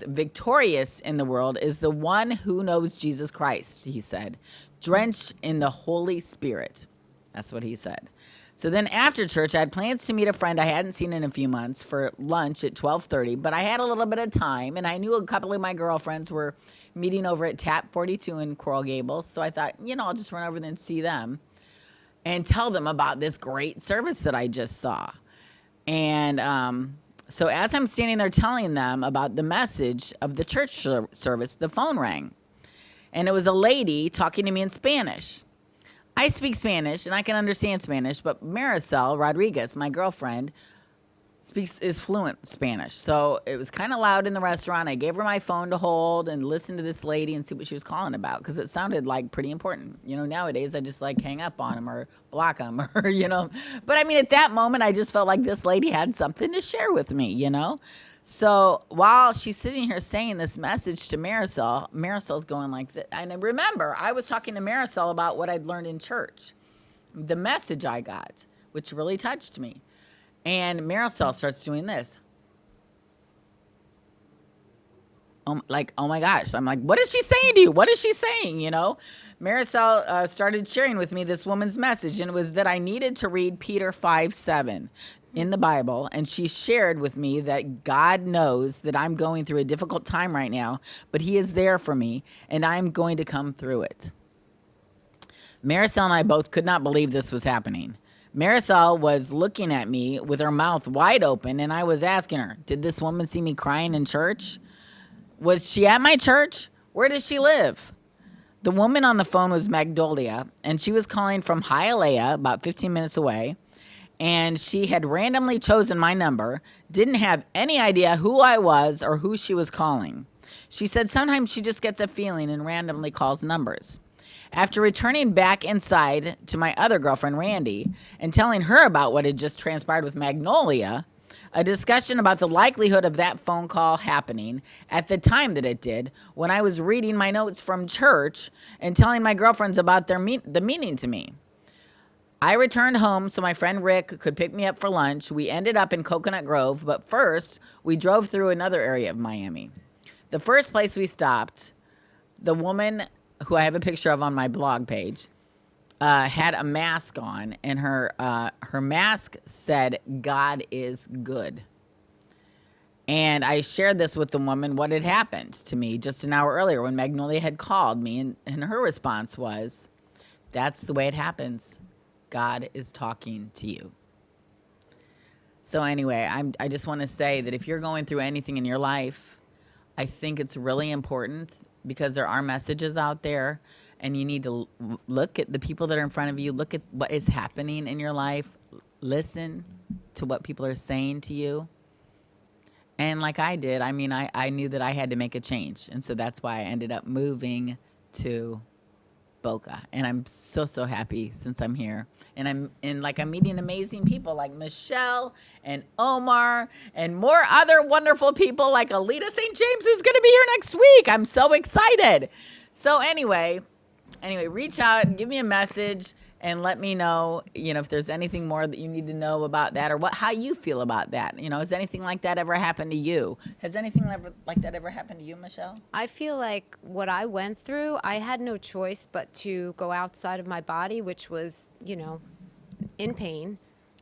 victorious in the world is the one who knows Jesus Christ, he said, drenched in the Holy Spirit. That's what he said. So then after church, I had plans to meet a friend I hadn't seen in a few months for lunch at 12:30, but I had a little bit of time, and I knew a couple of my girlfriends were meeting over at Tap 42 in Coral Gables, so I thought, I'll just run over there and see them and tell them about this great service that I just saw. And so as I'm standing there telling them about the message of the church service, the phone rang. And it was a lady talking to me in Spanish. I speak Spanish, and I can understand Spanish, but Maricel Rodriguez, my girlfriend, is fluent Spanish. So it was kind of loud in the restaurant. I gave her my phone to hold and listen to this lady and see what she was calling about, because it sounded like pretty important. Nowadays I just hang up on them or block them or, But I mean, at that moment, I just felt like this lady had something to share with me, So while she's sitting here saying this message to Maricel's going like this. And I remember I was talking to Maricel about what I'd learned in church, the message I got, which really touched me. And Maricel starts doing this. oh my gosh. I'm like, what is she saying to you? What is she saying? Marisol started sharing with me this woman's message, and it was that I needed to read Peter 5:7 in the Bible. And she shared with me that God knows that I'm going through a difficult time right now, but he is there for me, and I'm going to come through it. Marisol and I both could not believe this was happening. Marisol was looking at me with her mouth wide open, and I was asking her, did this woman see me crying in church? Was she at my church? Where does she live? The woman on the phone was Magnolia, and she was calling from Hialeah, about 15 minutes away, and she had randomly chosen my number, didn't have any idea who I was or who she was calling. She said sometimes she just gets a feeling and randomly calls numbers. After returning back inside to my other girlfriend, Randy, and telling her about what had just transpired with Magnolia, a discussion about the likelihood of that phone call happening at the time that it did, when I was reading my notes from church and telling my girlfriends about the meaning to me. I returned home so my friend Rick could pick me up for lunch. We ended up in Coconut Grove, but first we drove through another area of Miami. The first place we stopped, the woman who I have a picture of on my blog page, had a mask on, and her mask said, "God is good." And I shared this with the woman, what had happened to me just an hour earlier when Magnolia had called me, and her response was, "That's the way it happens. God is talking to you." So anyway, I just want to say that if you're going through anything in your life, I think it's really important, because there are messages out there, and you need to look at the people that are in front of you, look at what is happening in your life, listen to what people are saying to you. And like I did, I mean, I knew that I had to make a change. And so that's why I ended up moving to Boca. And I'm so, so happy since I'm here. And I'm meeting amazing people like Michelle and Omar and more other wonderful people like Alita St. James, who's going to be here next week. I'm so excited. So anyway, reach out, give me a message, and let me know, if there's anything more that you need to know about that, or how you feel about that. Has anything like that ever happened to you? Has anything like that ever happened to you, Michelle? I feel like what I went through, I had no choice but to go outside of my body, which was, in pain.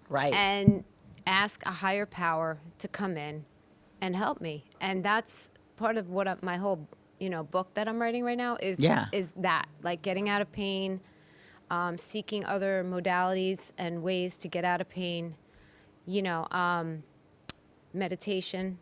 Right. And ask a higher power to come in and help me. And that's part of what my whole, book that I'm writing right now is that, like getting out of pain, seeking other modalities and ways to get out of pain. Meditation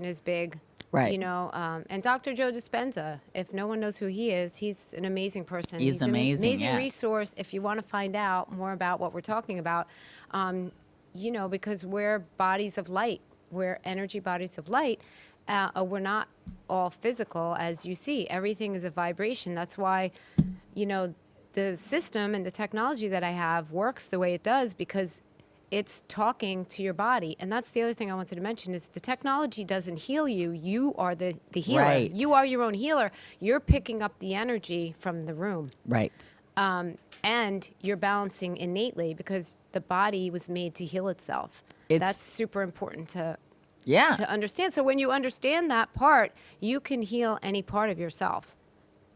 is big. Right. And Dr. Joe Dispenza, if no one knows who he is, he's an amazing person. He's amazing, an amazing yeah. resource if you want to find out more about what we're talking about. Because we're bodies of light. We're energy bodies of light. We're not all physical, as you see. Everything is a vibration. That's why, the system and the technology that I have works the way it does, because it's talking to your body. And that's the other thing I wanted to mention is the technology doesn't heal you. You are the healer. Right. You are your own healer. You're picking up the energy from the room. Right. And you're balancing innately, because the body was made to heal itself. That's super important to understand. So when you understand that part, you can heal any part of yourself,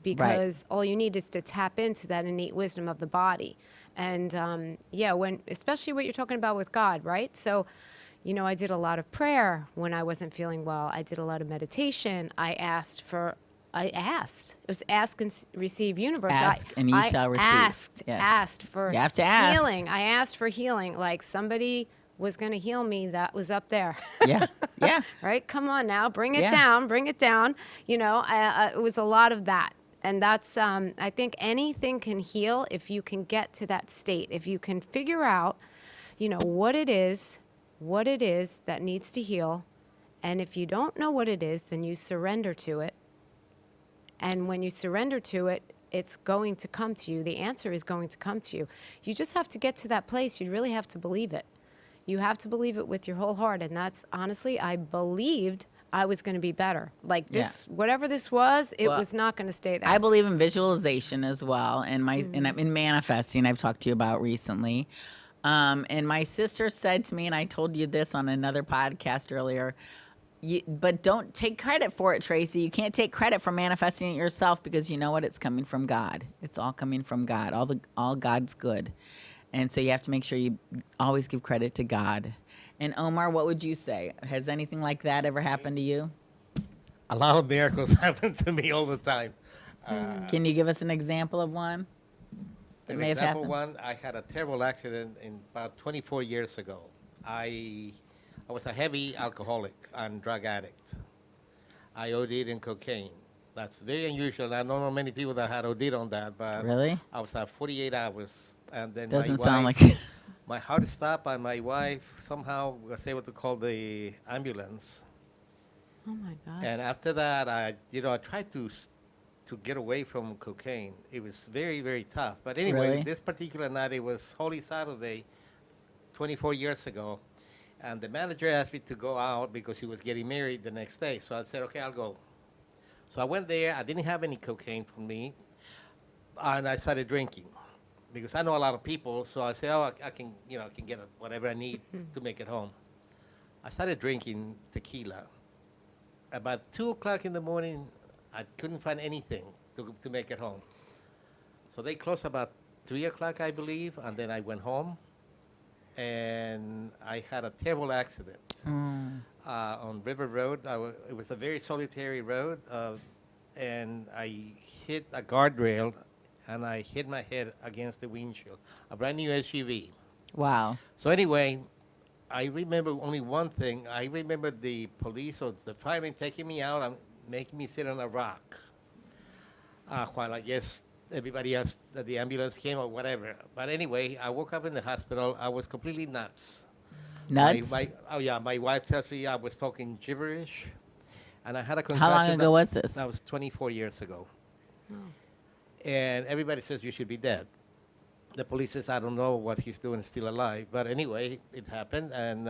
because all you need is to tap into that innate wisdom of the body. And especially what you're talking about with God, right? So, I did a lot of prayer when I wasn't feeling well. I did a lot of meditation. I asked. It was ask and receive universe. Ask and you shall receive. Asked for you have to ask. healing. I asked for healing. Like somebody was going to heal me that was up there. Yeah. Right? Come on now. Bring it down. Bring it down. It was a lot of that. And that's, I think anything can heal if you can get to that state. If you can figure out, what it is that needs to heal. And if you don't know what it is, then you surrender to it. And when you surrender to it, it's going to come to you. The answer is going to come to you. You just have to get to that place. You really have to believe it. You have to believe it with your whole heart. And that's, honestly, I believed I was going to be better. Like this, whatever this was, it was not going to stay there. I believe in visualization as well, and in manifesting. I've talked to you about recently. And my sister said to me, and I told you this on another podcast earlier, but don't take credit for it, Tracy. You can't take credit for manifesting it yourself because you know what? It's coming from God. It's all coming from God. All God's good. And so you have to make sure you always give credit to God. And Omar, what would you say? Has anything like that ever happened to you? A lot of miracles happen to me all the time. Can you give us an example of one that may have happened? One, I had a terrible accident about 24 years ago. I was a heavy alcoholic and drug addict. I OD'd in cocaine. That's very unusual. I don't know many people that had OD'd on that, but Really? I was at 48 hours. And then Doesn't my sound wife, like my heart stopped, and my wife somehow was able to call the ambulance. Oh my gosh. And after that, I tried to get away from cocaine. It was very, very tough. But anyway, Really? this particular night, it was Holy Saturday, 24 years ago. And the manager asked me to go out because he was getting married the next day. So I said, okay, I'll go. So I went there. I didn't have any cocaine for me. And I started drinking because I know a lot of people. So I said, I can get whatever I need to make it home. I started drinking tequila. About 2 o'clock in the morning, I couldn't find anything to make it home. So they closed about 3 o'clock, I believe, and then I went home. And I had a terrible accident on River Road. It was a very solitary road, and I hit a guardrail, and I hit my head against the windshield, a brand new SUV. Wow. So anyway, I remember only one thing. I remember the police or the firemen taking me out and making me sit on a rock while I guess everybody else, the ambulance came or whatever. But anyway, I woke up in the hospital. I was completely nuts. Nuts? My wife tells me I was talking gibberish, and I had a concussion. How long ago was this? That was 24 years ago. And everybody says you should be dead. The police says, I don't know what he's doing, still alive. But anyway, it happened, and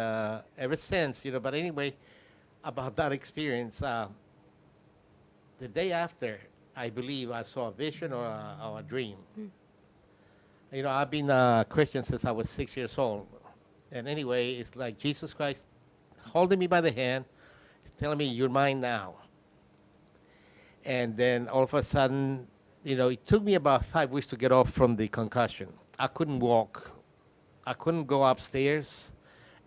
ever since, but anyway, about that experience, the day after, I believe I saw a vision or a dream. I've been a Christian since I was 6 years old. And anyway, it's like Jesus Christ holding me by the hand, telling me, you're mine now. And then all of a sudden, it took me about 5 weeks to get off from the concussion. I couldn't walk. I couldn't go upstairs.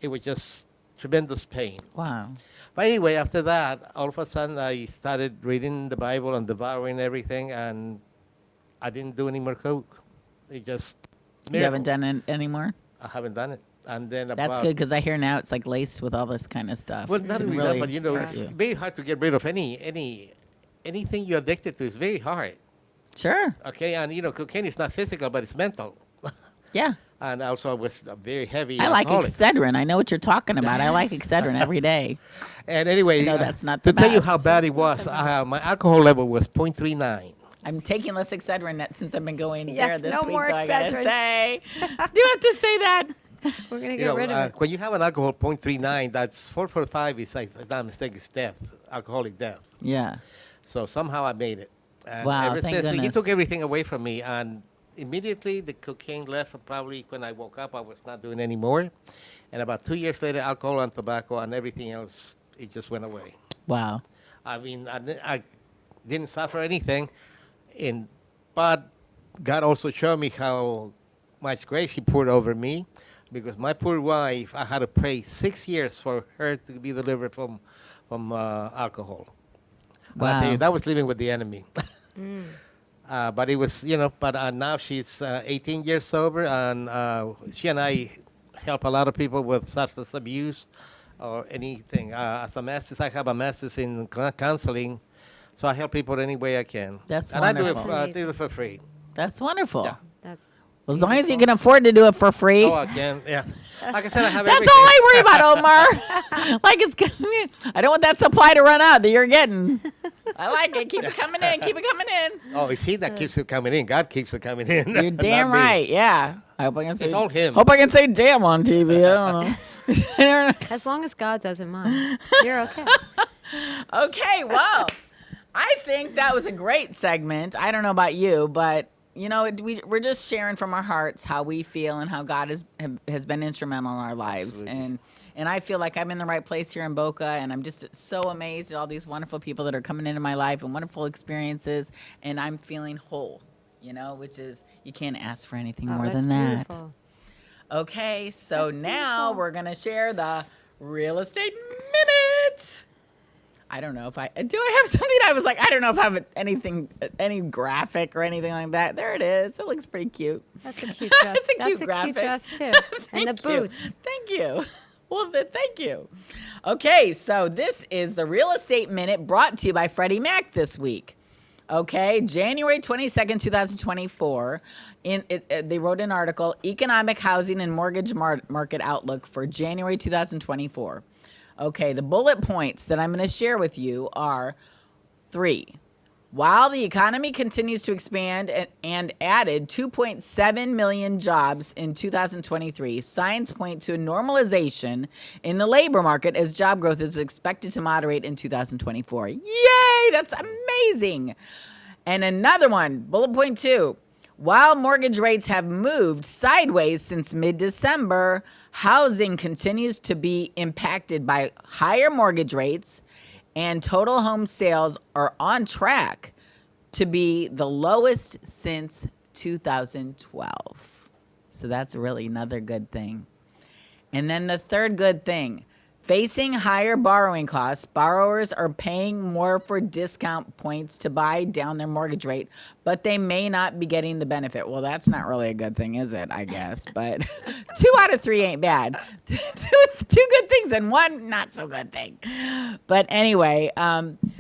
It was just tremendous pain. Wow. But anyway, after that, all of a sudden, I started reading the Bible and devouring everything, and I didn't do any more coke. It just You haven't miracle. done it anymore? I haven't done it. And then That's good because I hear now it's like laced with all this kind of stuff. Well, not It only really that, but hurts it's you. very hard to get rid of anything you're addicted to. It's very hard. Sure. Okay, and cocaine is not physical, but it's mental. Yeah. And also, I was a very heavy I like alcoholic. Excedrin. I know what you're talking about. I like Excedrin every day. And anyway, I know that's not to the tell you best. how bad it was, my alcohol level was 0.39. I'm taking less Excedrin since I've been going there Yes, this no week. more though, I gotta Excedrin. say. Do you have to say that? We're going to get rid of it. When you have an alcohol 0.39, that's 4 for 5 is, if I'm not mistaken, is death, alcoholic death. Yeah. So somehow I made it. And Wow, ever thank since, he goodness. took everything away from me, and immediately the cocaine left. Probably when I woke up, I was not doing any more. And about 2 years later, alcohol and tobacco and everything else, it just went away. Wow. I mean, I didn't suffer anything, but God also showed me how much grace He poured over me, because my poor wife, I had to pray 6 years for her to be delivered from alcohol. And I tell Wow. you, that was living with the enemy. But it was, but now she's 18 years sober, and she and I help a lot of people with substance abuse or anything. As a master's, I have a master's in counseling, so I help people any way I can. That's and wonderful. I do it for free. That's wonderful. Yeah. That's Well, as long as you can afford to do it for free. Oh, I can, yeah. Like I said, I have That's everything. all I worry about, Omar. Like I don't want that supply to run out that you're getting. I like it. Keep it coming in. Keep it coming in. Oh, it's He that keeps it coming in. God keeps it coming in. You're damn not me. right. Yeah. I hope I can say. It's all Him. Hope I can say damn on TV. I don't know. as long as God doesn't mind, you're okay. Okay, well, I think that was a great segment. I don't know about you, but we're just sharing from our hearts how we feel and how God has been instrumental in our lives. And I feel like I'm in the right place here in Boca, and I'm just so amazed at all these wonderful people that are coming into my life and wonderful experiences, and I'm feeling whole, which is, you can't ask for anything more than that. Beautiful. Okay, so That's now beautiful. we're going to share the real estate minute. I don't know if I have something. I was like, I don't know if I have any graphic or anything like that. There it is. It looks pretty cute. That's a cute dress. It's a That's cute a cute graphic. dress too. And the Thank you. boots. Thank you. Well, thank you. Okay, so this is the Real Estate Minute brought to you by Freddie Mac this week. Okay, January 22nd, 2024. They wrote an article, Economic, Housing, and Mortgage Market Outlook for January 2024. Okay, the bullet points that I'm going to share with you are 3. While the economy continues to expand and added 2.7 million jobs in 2023, signs point to a normalization in the labor market as job growth is expected to moderate in 2024. Yay, that's amazing. And another one, bullet point 2. While mortgage rates have moved sideways since mid-December, housing continues to be impacted by higher mortgage rates, and total home sales are on track to be the lowest since 2012. So that's really another good thing. And then the third good thing, facing higher borrowing costs, borrowers are paying more for discount points to buy down their mortgage rate, but they may not be getting the benefit. Well, that's not really a good thing, is it? I guess. But 2 out of 3 ain't bad. two good things and one not so good thing. But anyway,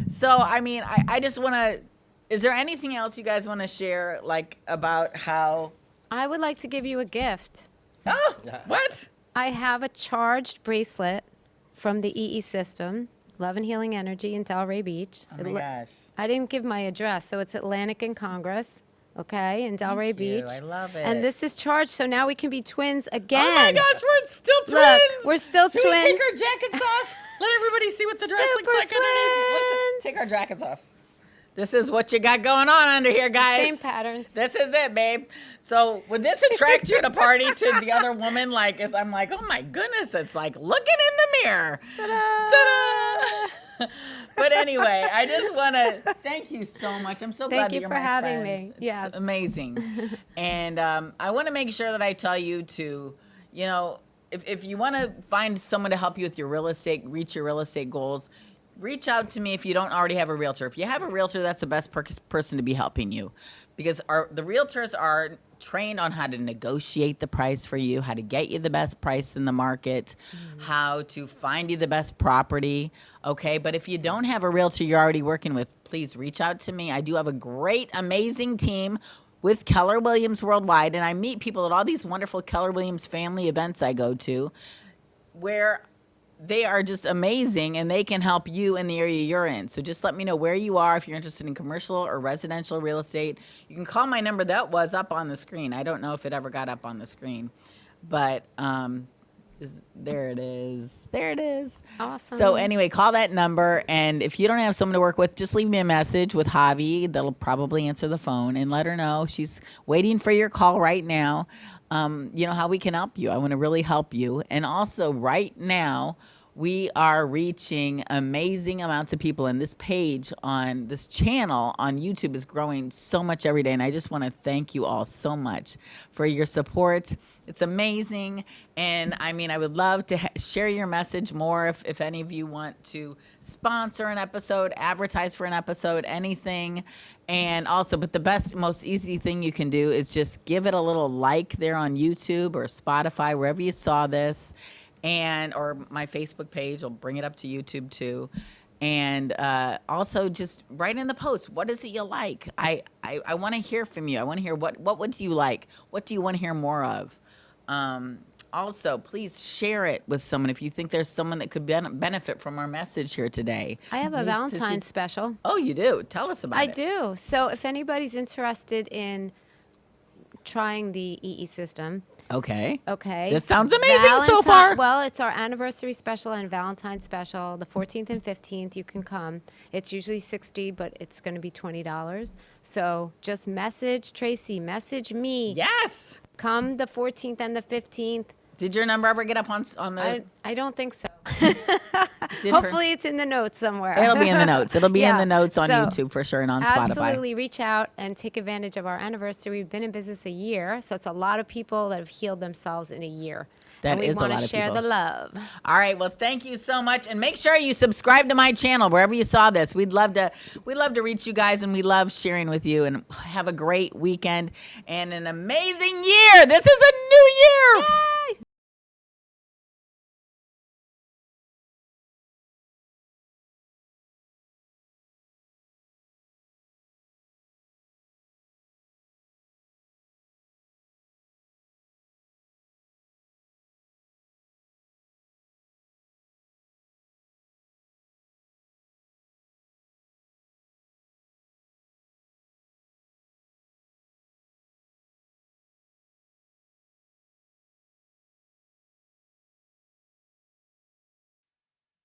so I mean, I just want to. Is there anything else you guys want to share, like about how? I would like to give you a gift. Oh, what? I have a charged bracelet from the EE system, Love and Healing Energy in Delray Beach. Oh my gosh. I didn't give my address, so it's Atlantic and Congress, okay, in Delray Thank you. Beach. I love it. And this is charged, so now we can be twins again. Oh my gosh, we're still twins. Look, we're still Should we take twins. our jackets off? Let everybody see what the dress Super looks like underneath. Take our jackets off. This is what you got going on under here, guys. Same patterns. This is it, babe. So would this attract you at a party to the other woman? Like, I'm like, oh my goodness, it's like looking in the mirror. Ta-da! But anyway, I just want to thank you so much. I'm so glad Thank that you you're for my having friends. me. It's Yes. amazing. And I want to make sure that I tell you to, if you want to find someone to help you with your real estate, reach your real estate goals, reach out to me if you don't already have a realtor. If you have a realtor, that's the best person to be helping you, because the realtors are trained on how to negotiate the price for you, how to get you the best price in the market, how to find you the best property. Okay, but if you don't have a realtor you're already working with, please reach out to me. I do have a great, amazing team with Keller Williams Worldwide, and I meet people at all these wonderful Keller Williams family events I go to, where they are just amazing, and they can help you in the area you're in. So just let me know where you are if you're interested in commercial or residential real estate. You can call my number that was up on the screen. I don't know if it ever got up on the screen, but there it is. There it is. Awesome. So anyway, call that number, and if you don't have someone to work with, just leave me a message with Javi. That'll probably answer the phone, and let her know she's waiting for your call right now. How we can help you. I want to really help you. And also right now, we are reaching amazing amounts of people, and this page on this channel on YouTube is growing so much every day. And I just want to thank you all so much for your support. It's amazing. And I mean, I would love to share your message more if any of you want to sponsor an episode, advertise for an episode, anything. And also, but the best, most easy thing you can do is just give it a little like there on YouTube or Spotify, wherever you saw this, or my Facebook page. I'll bring it up to YouTube too. And also just write in the post, what is it you like? I want to hear from you. I want to hear what would you like? What do you want to hear more of? Also, please share it with someone if you think there's someone that could benefit from our message here today. I have a Valentine's special. Oh, you do? Tell us about it. I do. So if anybody's interested in trying the EE system, Okay. Okay. This sounds amazing so far. Well, it's our anniversary special and Valentine's special. The 14th and 15th, you can come. It's usually $60, but it's going to be $20. So just message Tracy, message me. Yes. Come the 14th and the 15th. Did your number ever get up on the? I don't think so. Did Hopefully it's in the notes somewhere. It'll be in the notes. It'll be in Yeah. the notes on So, YouTube for sure and on Spotify. Absolutely reach out and take advantage of our anniversary. We've been in business a year, so it's a lot of people that have healed themselves in a year. That and we is a want lot to of share people. the love. All right. Well, thank you so much, and make sure you subscribe to my channel wherever you saw this. We'd love to reach you guys, and we love sharing with you. And have a great weekend and an amazing year. This is a new year. Yay!